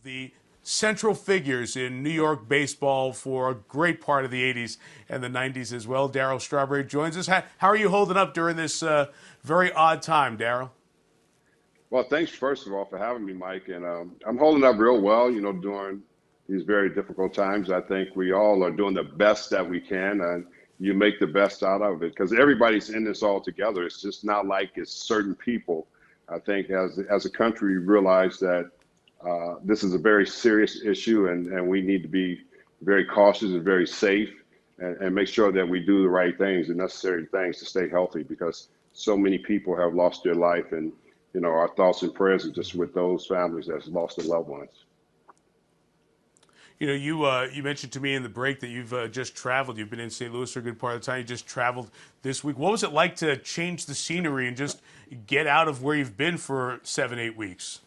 the central figures in New York baseball for a great part of the 80s and the 90s as well. Darryl Strawberry joins us. How are you holding up during this very odd time, Darryl? Well, thanks first of all for having me, Mike. And I'm holding up real well, during these very difficult times. I think we all are doing the best that we can, and you make the best out of it because everybody's in this all together. It's just not like it's certain people. I think as a country, we realize that this is a very serious issue, and we need to be very cautious and very safe and make sure that we do the right things, the necessary things to stay healthy because so many people have lost their life. And our thoughts and prayers are just with those families that's lost their loved ones. You mentioned to me in the break that you've just traveled. You've been in St. Louis for a good part of the time. You just traveled this week. What was it like to change the scenery and just get out of where you've been for 7-8 weeks?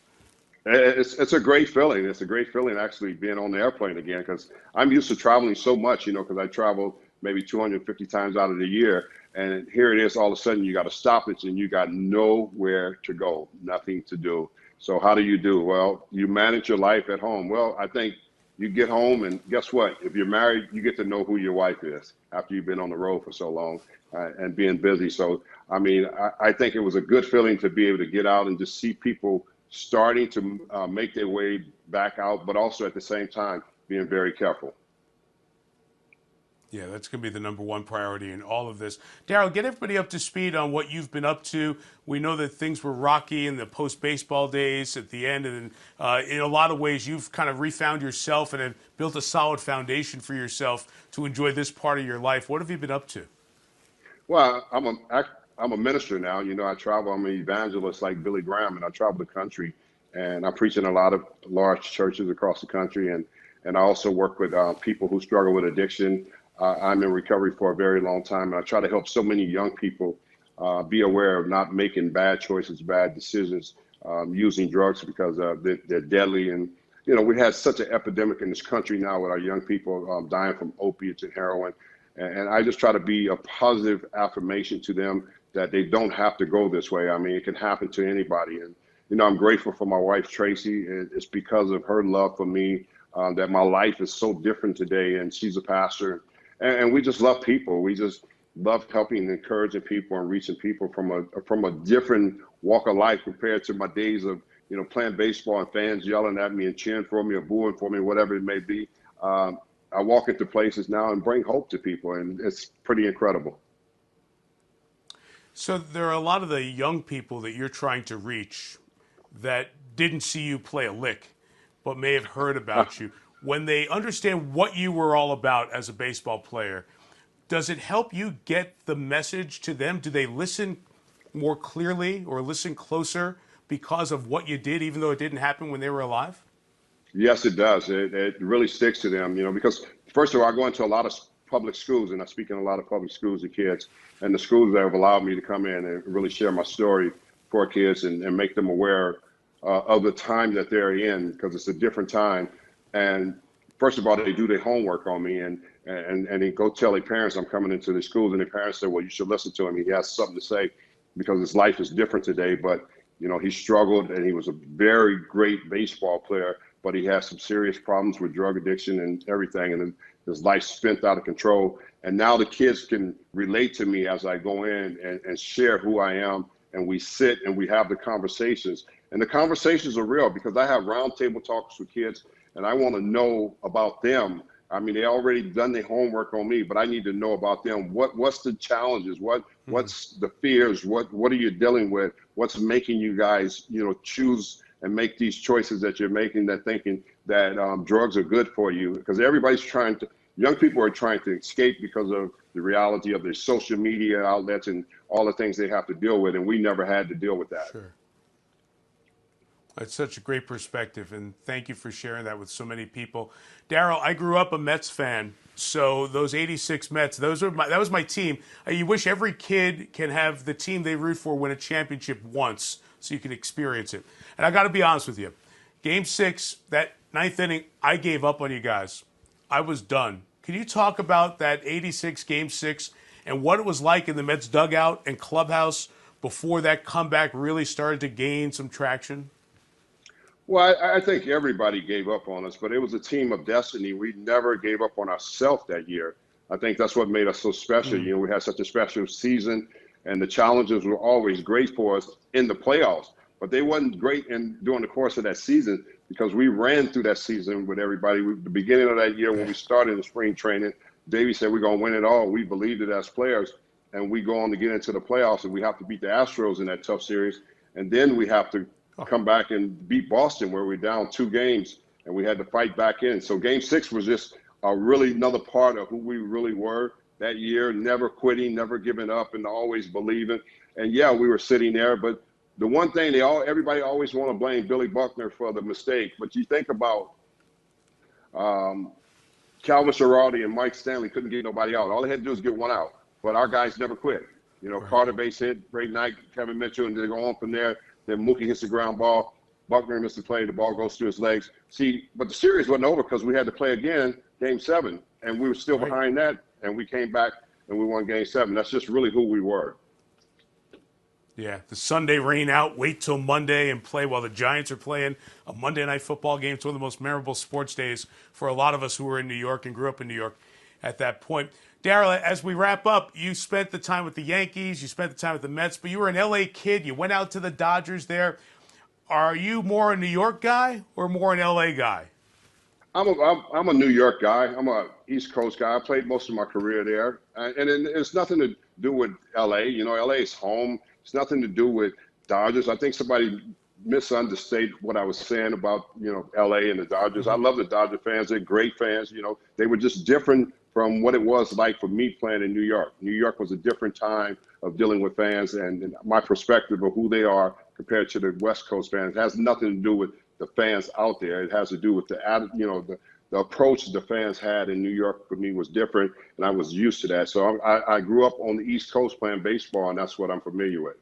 It's a great feeling. It's a great feeling actually being on the airplane again because I'm used to traveling so much, because I travel maybe 250 times out of the year. And here it is, all of a sudden you got to stop it and you got nowhere to go, nothing to do. So how do you do? Well, you manage your life at home. Well, I think you get home and guess what? If you're married, you get to know who your wife is after you've been on the road for so long and being busy. So, I think it was a good feeling to be able to get out and just see people starting to make their way back out, but also at the same time being very careful. Yeah, that's going to be the number one priority in all of this. Darryl, get everybody up to speed on what you've been up to. We know that things were rocky in the post-baseball days at the end, and in a lot of ways you've kind of refound yourself and have built a solid foundation for yourself to enjoy this part of your life. What have you been up to? Well, I'm a minister now. I travel. I'm an evangelist like Billy Graham, and I travel the country, and I preach in a lot of large churches across the country, and I also work with people who struggle with addiction. I'm in recovery for a very long time, and I try to help so many young people be aware of not making bad choices, bad decisions, using drugs because they're deadly. And, we have such an epidemic in this country now with our young people dying from opiates and heroin. And I just try to be a positive affirmation to them that they don't have to go this way. It can happen to anybody. And, I'm grateful for my wife, Tracy. It's because of her love for me that my life is so different today. And she's a pastor. And we just love people. We just love helping and encouraging people and reaching people from a different walk of life compared to my days of, playing baseball and fans yelling at me and cheering for me or booing for me, whatever it may be. I walk into places now and bring hope to people, and it's pretty incredible. So there are a lot of the young people that you're trying to reach that didn't see you play a lick, but may have heard about you. When they understand what you were all about as a baseball player, does it help you get the message to them? Do they listen more clearly or listen closer because of what you did, even though it didn't happen when they were alive? Yes, it does. It really sticks to them, because first of all, I go into a lot of public schools and I speak in a lot of public schools to kids, and the schools that have allowed me to come in and really share my story for kids and make them aware of the time that they're in, because it's a different time. And first of all, they do their homework on me and they go tell their parents I'm coming into the schools, and their parents say, well, you should listen to him. He has something to say because his life is different today. But, he struggled and he was a very great baseball player, but he has some serious problems with drug addiction and everything. And his life spent out of control. And now the kids can relate to me as I go in and share who I am. And we sit and we have the conversations. And the conversations are real because I have roundtable talks with kids. And I want to know about them. They already done their homework on me, but I need to know about them. What's the challenges? What's the fears? What are you dealing with? What's making you guys, choose and make these choices that you're making, that thinking that drugs are good for you? Because young people are trying to escape because of the reality of their social media outlets and all the things they have to deal with. And we never had to deal with that. Sure. That's such a great perspective, and thank you for sharing that with so many people. Darryl, I grew up a Mets fan, so those '86 Mets, that was my team. You wish every kid can have the team they root for win a championship once so you can experience it. And I got to be honest with you, Game 6, that ninth inning, I gave up on you guys. I was done. Can you talk about that '86 Game 6 and what it was like in the Mets dugout and clubhouse before that comeback really started to gain some traction? Well, I think everybody gave up on us, but it was a team of destiny. We never gave up on ourselves that year. I think that's what made us so special. You know, we had such a special season, and the challenges were always great for us in the playoffs. But they wasn't great during the course of that season because we ran through that season with everybody. The beginning of that year when we started in spring training, Davey said we're going to win it all. We believed it as players, and we go on to get into the playoffs, and we have to beat the Astros in that tough series, and then we have to come back and beat Boston where we're down 2 games and we had to fight back in. So game 6 was just really another part of who we really were that year, never quitting, never giving up, and always believing. And yeah, we were sitting there, but the one thing everybody always want to blame Billy Buckner for the mistake. But you think about Calvin Girardi and Mike Stanley couldn't get nobody out. All they had to do was get one out. But our guys never quit. You know, Carter base hit, great night, Kevin Mitchell, and they go on from there. Then Mookie hits the ground ball. Buckner misses the play. The ball goes through his legs. See, but the series wasn't over because we had to play again, Game 7, and we were still behind that, and we came back and we won Game 7. That's just really who we were. Yeah, the Sunday rain out, wait till Monday and play while the Giants are playing a Monday night football game. It's one of the most memorable sports days for a lot of us who were in New York and grew up in New York at that point. Darryl, as we wrap up, you spent the time with the Yankees, you spent the time with the Mets, but you were an LA kid. You went out to the Dodgers there. Are you more a New York guy or more an LA guy? I'm a New York guy. I'm a East Coast guy. I played most of my career there, and it's nothing to do with LA. You know, LA is home. It's nothing to do with Dodgers. I think somebody misunderstood what I was saying about, you know, LA and the Dodgers. I love the Dodger fans. They're great fans. You know, they were just different from what it was like for me playing in New York. New York was a different time of dealing with fans, and my perspective of who they are compared to the West Coast fans has nothing to do with the fans out there. It has to do with the approach the fans had in New York for me was different, and I was used to that. So I grew up on the East Coast playing baseball, and that's what I'm familiar with.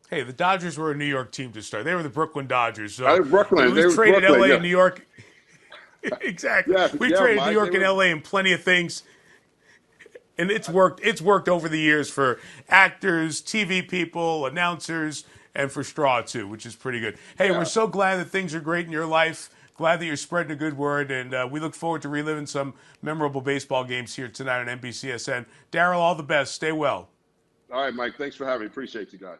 Hey, the Dodgers were a New York team to start. They were the Brooklyn Dodgers. So Brooklyn. we traded Brooklyn, LA yeah. and New York. Exactly. We traded New York and LA in plenty of things. And it's worked. It's worked over the years for actors, TV people, announcers, and for Straw too, which is pretty good. Hey, we're so glad that things are great in your life. Glad that you're spreading a good word, and we look forward to reliving some memorable baseball games here tonight on NBCSN. Darryl, all the best. Stay well. All right, Mike. Thanks for having me. Appreciate you guys.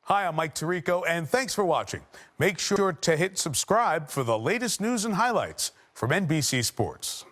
Hi, I'm Mike Tirico, and thanks for watching. Make sure to hit subscribe for the latest news and highlights from NBC Sports.